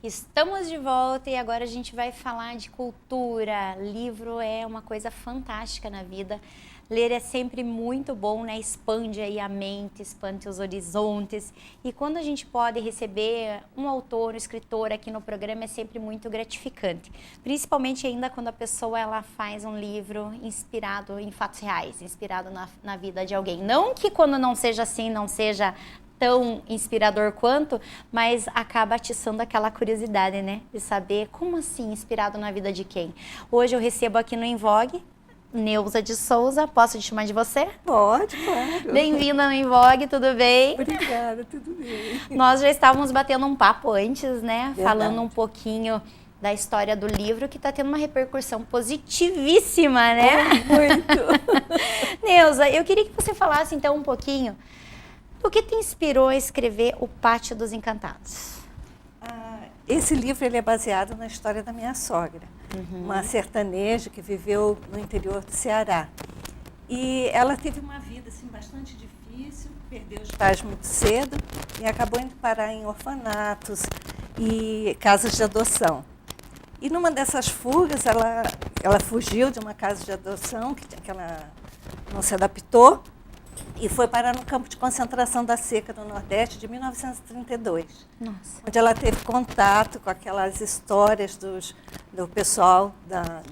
Estamos de volta e agora a gente vai falar de cultura. Livro é uma coisa fantástica na vida. Ler é sempre muito bom, né? Expande aí a mente, expande os horizontes. E quando a gente pode receber um autor, um escritor aqui no programa, é sempre muito gratificante. Principalmente ainda quando a pessoa ela faz um livro inspirado em fatos reais, inspirado na vida de alguém. Não que quando não seja assim, não seja tão inspirador quanto, mas acaba atiçando aquela curiosidade, né? De saber como assim, inspirado na vida de quem. Hoje eu recebo aqui no Invogue, Neuza de Souza, posso te chamar de você? Pode, claro. Bem-vinda no Invogue, tudo bem? Obrigada, tudo bem. Nós já estávamos batendo um papo antes, né? Verdade. Falando um pouquinho da história do livro, que está tendo uma repercussão positivíssima, né? Muito. Neuza, eu queria que você falasse então um pouquinho o que te inspirou a escrever O Pátio dos Encantados? Esse livro ele é baseado na história da minha sogra, uma sertaneja que viveu no interior do Ceará. E ela teve uma vida assim, bastante difícil, perdeu os pais muito cedo e acabou indo parar em orfanatos e casas de adoção. E numa dessas fugas, ela fugiu de uma casa de adoção que ela não se adaptou, e foi parar no campo de concentração da Seca do Nordeste de 1932. Nossa. Onde ela teve contato com aquelas histórias do pessoal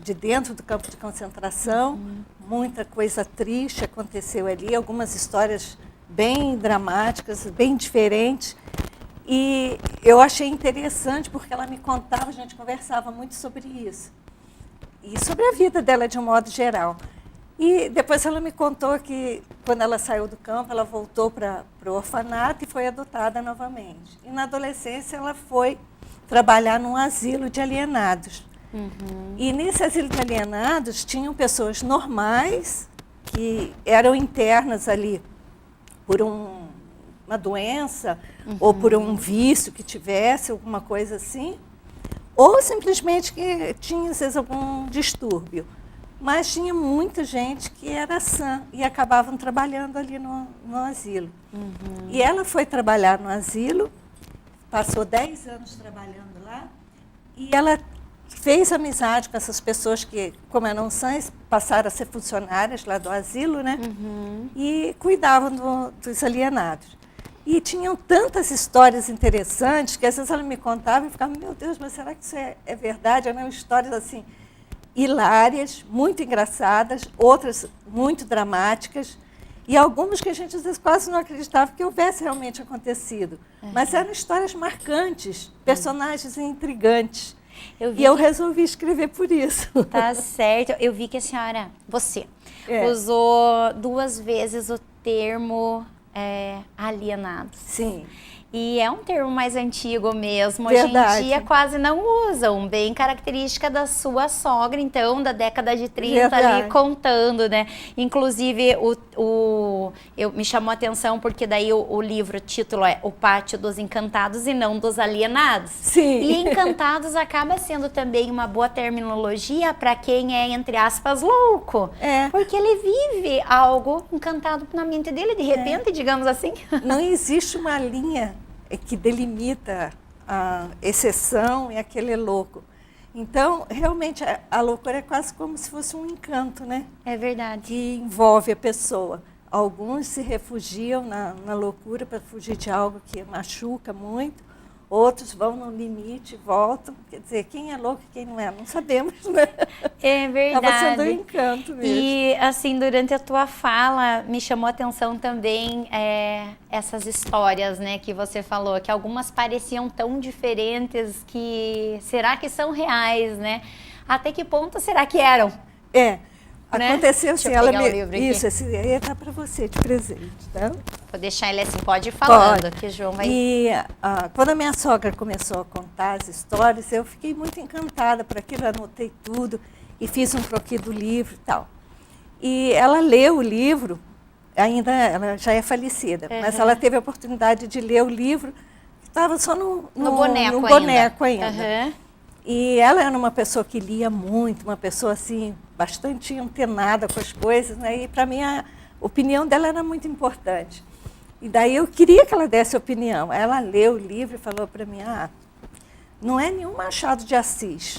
de dentro do campo de concentração. Muita coisa triste aconteceu ali, algumas histórias bem dramáticas, bem diferentes. E eu achei interessante porque ela me contava, a gente conversava muito sobre isso. E sobre a vida dela de um modo geral. E depois ela me contou que, quando ela saiu do campo, ela voltou para o orfanato e foi adotada novamente. E na adolescência ela foi trabalhar num asilo de alienados. E nesse asilo de alienados tinham pessoas normais, que eram internas ali por uma doença, ou por um vício que tivesse, alguma coisa assim, ou simplesmente que tinha, às vezes, algum distúrbio. Mas tinha muita gente que era sã e acabavam trabalhando ali no asilo. E ela foi trabalhar no asilo, passou 10 anos trabalhando lá, e ela fez amizade com essas pessoas que, como eram sãs, passaram a ser funcionárias lá do asilo, né? E cuidavam dos alienados. E tinham tantas histórias interessantes que às vezes ela me contava e ficava, meu Deus, mas será que isso é verdade? Eram histórias assim, hilárias, muito engraçadas, outras muito dramáticas, e algumas que a gente às vezes quase não acreditava que houvesse realmente acontecido. Mas eram histórias marcantes, personagens intrigantes. E eu resolvi escrever por isso. Tá certo. Eu vi que a senhora, você, usou 2 vezes o termo alienados. Sim. E é um termo mais antigo mesmo, Verdade. hoje em dia quase não usam, bem característica da sua sogra, então, da década de 30 ali Verdade. contando, né? Inclusive, me chamou a atenção porque daí o livro, o título é O Pátio dos Encantados e não dos Alienados. Sim. E encantados acaba sendo também uma boa terminologia para quem é, entre aspas, louco. Porque ele vive algo encantado na mente dele, de repente, digamos assim. Não existe uma linha que delimita a exceção e aquele louco. Então, realmente, a loucura é quase como se fosse um encanto, né? É verdade. Que envolve a pessoa. Alguns se refugiam na loucura para fugir de algo que machuca muito. Outros vão no limite e voltam. Quer dizer, quem é louco e quem não é, não sabemos, né? É verdade. Acaba sendo um encanto mesmo. E, assim, durante a tua fala, me chamou a atenção também essas histórias, né, que você falou, que algumas pareciam tão diferentes que será que são reais, né? Até que ponto será que eram? Né? Aconteceu assim, ela o livro aqui. Isso, esse aí tá para você de presente, tá? Vou deixar ele assim, pode ir falando, Pode. que o João vai... E quando a minha sogra começou a contar as histórias, eu fiquei muito encantada por aquilo, anotei tudo e fiz um croquis do livro e tal. E ela leu o livro, ela já é falecida, mas ela teve a oportunidade de ler o livro, que estava só no boneco ainda. E ela era uma pessoa que lia muito, uma pessoa assim, bastante antenada com as coisas, né? E para mim a opinião dela era muito importante. E daí eu queria que ela desse opinião. Ela leu o livro e falou para mim, Não é nenhum Machado de Assis,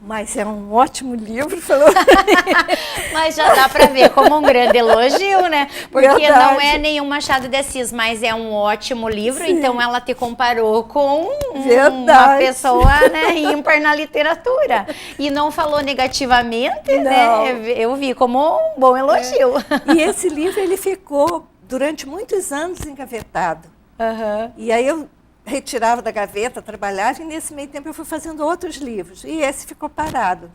mas é um ótimo livro. Falou. Mas já dá para ver como um grande elogio, né? Porque Verdade. não é nenhum Machado de Assis, mas é um ótimo livro. Sim. Então ela te comparou com Verdade. uma pessoa, né, ímpar na literatura. E não falou negativamente, Não. né? Eu vi como um bom elogio. E esse livro ele ficou durante muitos anos engavetado. Uhum. E aí eu retirava da gaveta, trabalhava, e nesse meio tempo eu fui fazendo outros livros. E esse ficou parado,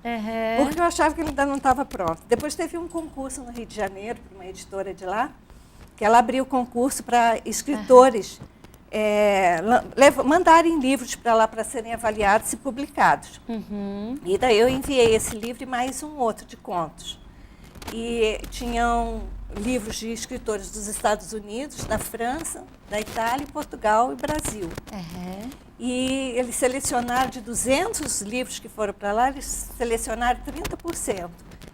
porque eu achava que ele ainda não estava pronto. Depois teve um concurso no Rio de Janeiro, para uma editora de lá, que ela abriu concurso para escritores mandarem livros para lá para serem avaliados e publicados. Uhum. E daí eu enviei esse livro e mais um outro de contos. E tinham livros de escritores dos Estados Unidos, da França, da Itália, Portugal e Brasil. Uhum. E eles selecionaram, de 200 livros que foram para lá, eles selecionaram 30%.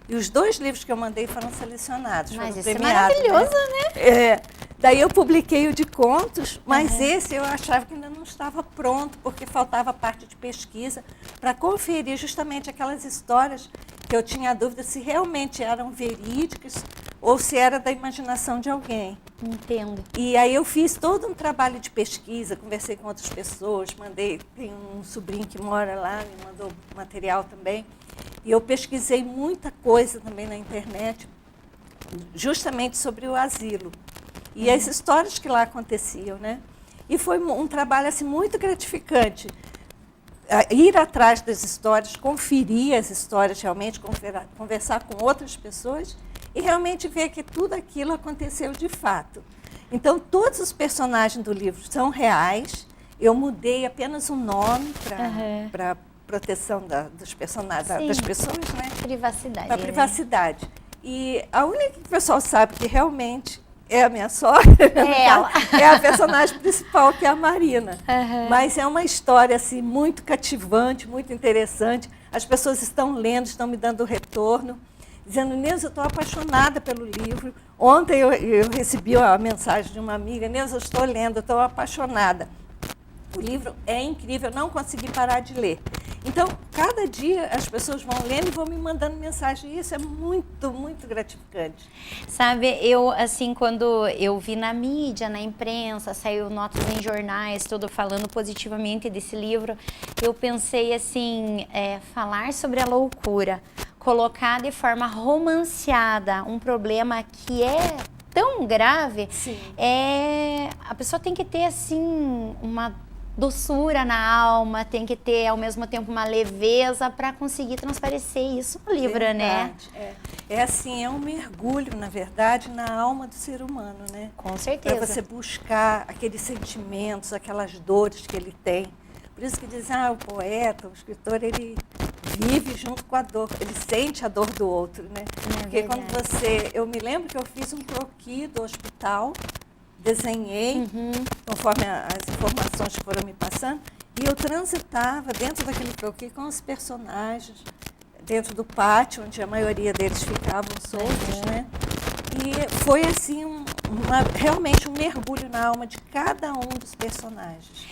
E os 2 livros que eu mandei foram selecionados. Mas foram isso premiados, é maravilhoso, né? Daí eu publiquei o de contos, mas esse eu achava que ainda não estava pronto, porque faltava parte de pesquisa para conferir justamente aquelas histórias que eu tinha dúvida se realmente eram verídicas ou se era da imaginação de alguém. Entendo. E aí eu fiz todo um trabalho de pesquisa, conversei com outras pessoas, tem um sobrinho que mora lá, me mandou material também. E eu pesquisei muita coisa também na internet, justamente sobre o asilo. E as histórias que lá aconteciam, né? E foi um trabalho assim, muito gratificante. Ir atrás das histórias, conferir as histórias realmente, conversar com outras pessoas e realmente ver que tudo aquilo aconteceu de fato. Então, todos os personagens do livro são reais. Eu mudei apenas um nome para proteção dos personagens, das pessoas, né? Privacidade. Para privacidade. E a única que o pessoal sabe que realmente é a minha sogra, é a personagem principal, que é a Marina. Mas é uma história assim, muito cativante, muito interessante. As pessoas estão lendo, estão me dando retorno, dizendo: Neuza, eu estou apaixonada pelo livro. Ontem eu recebi a mensagem de uma amiga: Neuza, eu estou lendo, eu estou apaixonada. O livro é incrível, eu não consegui parar de ler. Então, cada dia as pessoas vão lendo e vão me mandando mensagem. E isso é muito, muito gratificante. Sabe, eu, assim, quando eu vi na mídia, na imprensa, saiu notas em jornais, tudo falando positivamente desse livro, eu pensei, assim, falar sobre a loucura, colocar de forma romanceada um problema que é tão grave, a pessoa tem que ter, assim, uma doçura na alma, tem que ter ao mesmo tempo uma leveza para conseguir transparecer isso no livro, né? É assim, é um mergulho, na verdade, na alma do ser humano, né? Com certeza. Para você buscar aqueles sentimentos, aquelas dores que ele tem. Por isso que dizem, o poeta, o escritor, ele vive junto com a dor, ele sente a dor do outro, né? Porque quando eu me lembro que eu fiz um croquis do hospital, desenhei, conforme as informações que foram me passando, e eu transitava dentro daquele croquis com os personagens, dentro do pátio, onde a maioria deles ficavam soltos, né? E foi assim, realmente um mergulho na alma de cada um dos personagens.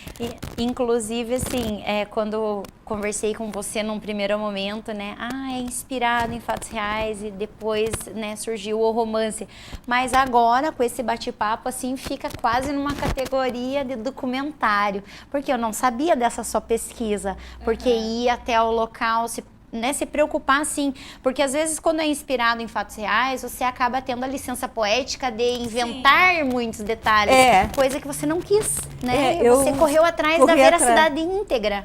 Inclusive, assim, quando conversei com você num primeiro momento, né? É inspirado em fatos reais e depois, né, surgiu o romance. Mas agora, com esse bate-papo, assim, fica quase numa categoria de documentário. Porque eu não sabia dessa sua pesquisa. Porque ir até o local, se preocupar, assim, porque às vezes quando é inspirado em fatos reais, você acaba tendo a licença poética de inventar muitos detalhes, coisa que você não quis, né? Você correu atrás da veracidade íntegra.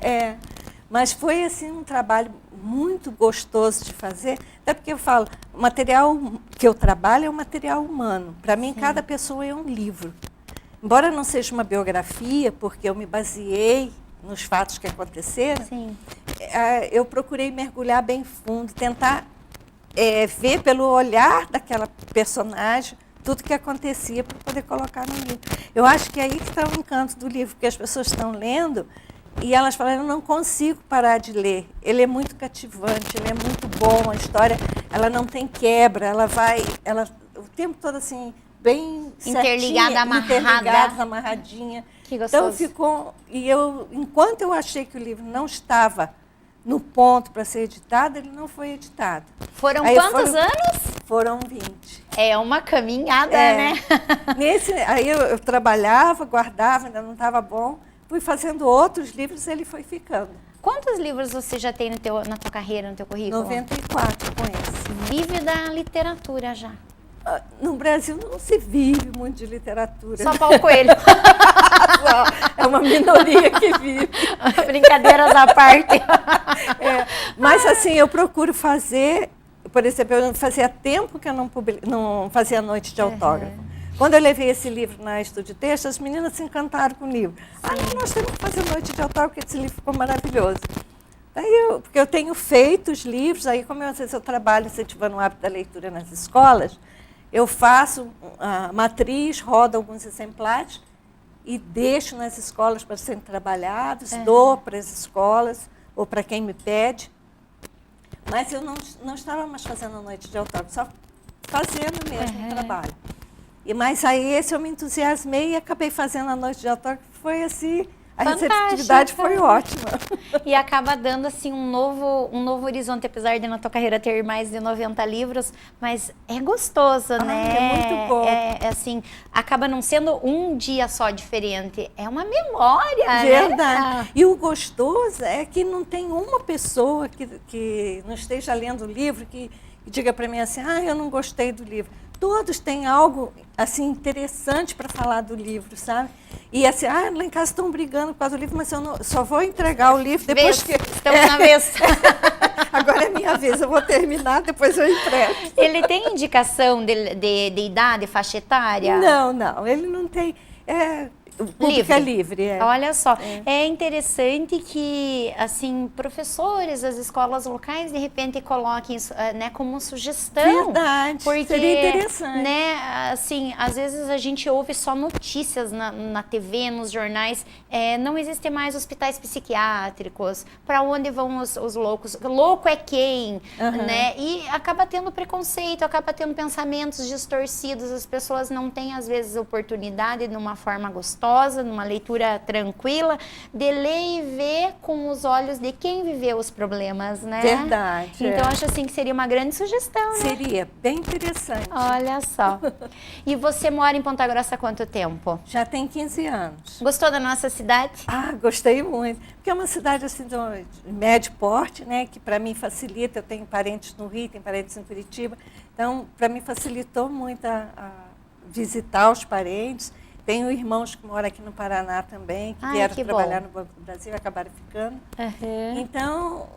Mas foi assim um trabalho muito gostoso de fazer, até porque eu falo, o material que eu trabalho é um material humano. Para mim, cada pessoa é um livro. Embora não seja uma biografia, porque eu me baseei nos fatos que aconteceram, eu procurei mergulhar bem fundo, tentar ver pelo olhar daquela personagem tudo que acontecia para poder colocar no livro. Eu acho que é aí que está o encanto do livro, porque as pessoas estão lendo e elas falam: eu não consigo parar de ler. Ele é muito cativante, ele é muito bom, a história ela não tem quebra, ela o tempo todo assim, bem interligada, amarradinha. Que gostoso. Então enquanto eu achei que o livro não estava no ponto para ser editado, ele não foi editado. Foram quantos anos? Foram 20. É uma caminhada, né? Aí eu trabalhava, guardava, ainda não estava bom. Fui fazendo outros livros e ele foi ficando. Quantos livros você já tem na tua carreira, no teu currículo? 94 com esse. Vive da literatura já. No Brasil não se vive muito de literatura. Só Paulo Coelho. É uma minoria que vive. Brincadeiras à parte. Mas assim, eu procuro fazer, por exemplo, eu fazia tempo que eu não fazia noite de autógrafo. Quando eu levei esse livro na Estúdio Texto, as meninas se encantaram com o livro. Nós temos que fazer noite de autógrafo, porque esse livro ficou maravilhoso. Porque eu tenho feito os livros, aí como às vezes eu trabalho incentivando o hábito da leitura nas escolas, eu faço a matriz, rodo alguns exemplares e deixo nas escolas para serem trabalhados, dou para as escolas ou para quem me pede. Mas eu não estava mais fazendo a noite de autógrafo, só fazendo mesmo o trabalho. Mas aí esse eu me entusiasmei e acabei fazendo a noite de autógrafo. Foi assim, a receptividade foi ótima. E acaba dando assim um novo horizonte, apesar de na tua carreira ter mais de 90 livros, mas é gostoso, né? É muito bom. Assim, acaba não sendo um dia só diferente, é uma memória, Verdade. né? E o gostoso é que não tem uma pessoa que não esteja lendo o livro que diga para mim assim, eu não gostei do livro. Todos têm algo assim interessante para falar do livro, sabe? E assim, lá em casa estão brigando por causa do livro, mas eu só vou entregar o livro depois que... Estamos na vez. Agora é minha vez, eu vou terminar, depois eu entrego. Ele tem indicação de idade, faixa etária? Não, ele não tem... O público é livre. Olha só, é interessante que, assim, professores das escolas locais, de repente, coloquem isso, né, como sugestão. Verdade, porque, seria interessante. Né, assim, às vezes a gente ouve só notícias na TV, nos jornais, não existem mais hospitais psiquiátricos, para onde vão os loucos? Louco é quem? Né? E acaba tendo preconceito, acaba tendo pensamentos distorcidos, as pessoas não têm, às vezes, oportunidade de uma forma gostosa, numa leitura tranquila, de ler e ver com os olhos de quem viveu os problemas, né? Verdade. Então, acho assim que seria uma grande sugestão, né? Seria bem interessante. Olha só. E você mora em Ponta Grossa há quanto tempo? Já tem 15 anos. Gostou da nossa cidade? Gostei muito. Porque é uma cidade assim, de médio porte, né? Que para mim facilita. Eu tenho parentes no Rio, tenho parentes em Curitiba. Então, para mim facilitou muito a visitar os parentes. Tenho irmãos que moram aqui no Paraná também, que vieram trabalhar no Banco do Brasil e acabaram ficando. Então,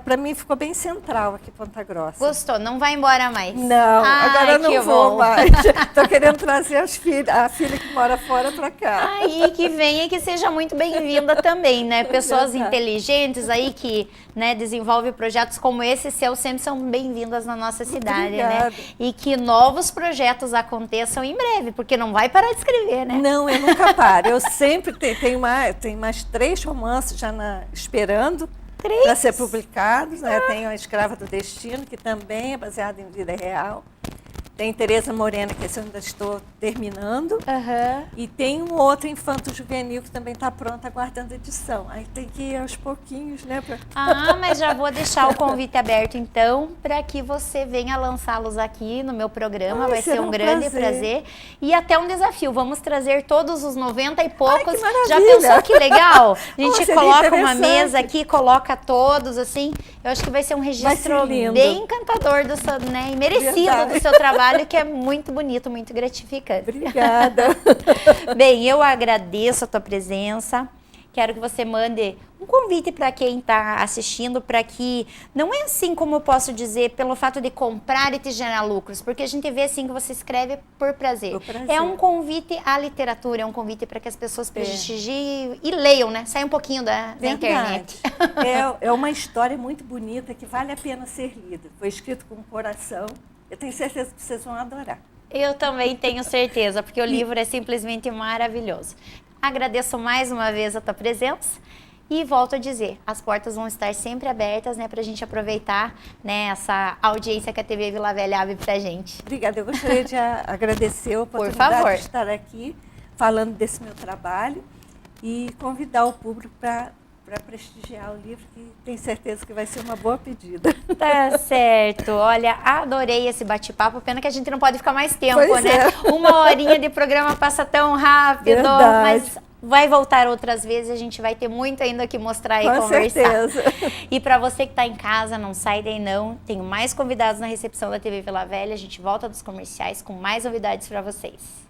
para mim ficou bem central aqui Ponta Grossa. Gostou? Não vai embora mais? Não, agora não vou mais. Estou querendo trazer a filha que mora fora para cá. Aí que venha e que seja muito bem-vinda também, né? Pessoas inteligentes aí que, né, desenvolvem projetos como esse seu sempre são bem-vindas na nossa cidade, né? E que novos projetos aconteçam em breve, porque não vai parar de escrever, né? Não, eu nunca paro. Eu sempre tenho mais 3 romances já esperando para ser publicados. Né? Tenho A Escrava do Destino, que também é baseado em vida real. Tem Tereza Morena, que esse eu ainda estou terminando. E tem um outro infanto-juvenil que também está pronto, aguardando edição. Aí tem que ir aos pouquinhos, né? Mas já vou deixar o convite aberto, então, para que você venha lançá-los aqui no meu programa. Vai ser um grande prazer. E até um desafio. Vamos trazer todos os 90 e poucos. Já pensou que legal? A gente coloca uma mesa aqui, coloca todos, assim. Eu acho que vai ser um registro bem encantador do seu, né, e merecido do seu trabalho, que é muito bonito, muito gratificante. Obrigada. Bem, eu agradeço a tua presença. Quero que você mande um convite para quem está assistindo, para que não é assim como eu posso dizer, pelo fato de comprar e te gerar lucros, porque a gente vê assim que você escreve por prazer. É um convite à literatura, é um convite para que as pessoas prestigiem e leiam, né? Sai um pouquinho da internet. É uma história muito bonita que vale a pena ser lida. Foi escrito com o coração. Eu tenho certeza que vocês vão adorar. Eu também tenho certeza, porque o livro é simplesmente maravilhoso. Agradeço mais uma vez a tua presença e volto a dizer, as portas vão estar sempre abertas, né, para a gente aproveitar, né, essa audiência que a TV Vila Velha abre para a gente. Obrigada, eu gostaria de agradecer a oportunidade de estar aqui falando desse meu trabalho e convidar o público para prestigiar o livro, que tenho certeza que vai ser uma boa pedida. Tá certo. Olha, adorei esse bate-papo. Pena que a gente não pode ficar mais tempo, Pois né? é. Uma horinha de programa passa tão rápido. Verdade. Mas vai voltar outras vezes. A gente vai ter muito ainda que mostrar e Com conversar. certeza. E para você que está em casa, não sai daí não. Tenho mais convidados na recepção da TV Vila Velha. A gente volta dos comerciais com mais novidades para vocês.